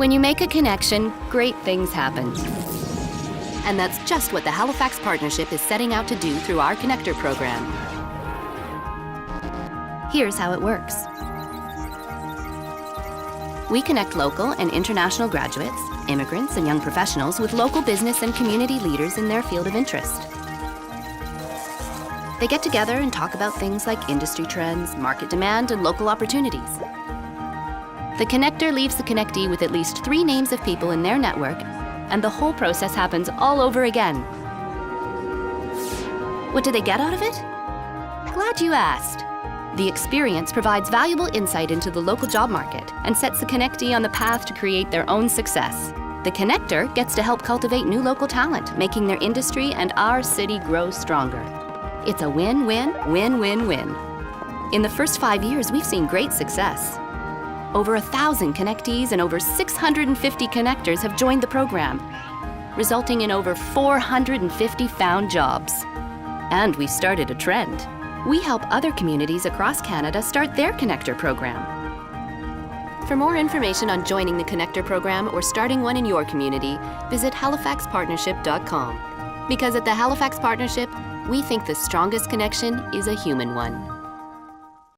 When you make a connection, great things happen. And that's just what the Halifax Partnership is setting out to do through our Connector program. Here's how it works. We connect local and international graduates, immigrants, and young professionals with local business and community leaders in their field of interest. They get together and talk about things like industry trends, market demand, and local opportunities. The connector leaves the connectee with at least 3 names of people in their network, and the whole process happens all over again. What do they get out of it? Glad you asked. The experience provides valuable insight into the local job market and sets the connectee on the path to create their own success. The connector gets to help cultivate new local talent, making their industry and our city grow stronger. It's a win-win, win-win-win. In the first 5 years, we've seen great success. Over 1,000 connectees and over 650 connectors have joined the program, resulting in over 450 found jobs. And we've started a trend. We help other communities across Canada start their Connector program. For more information on joining the Connector program or starting one in your community, visit halifaxpartnership.com. Because at the Halifax Partnership, we think the strongest connection is a human one.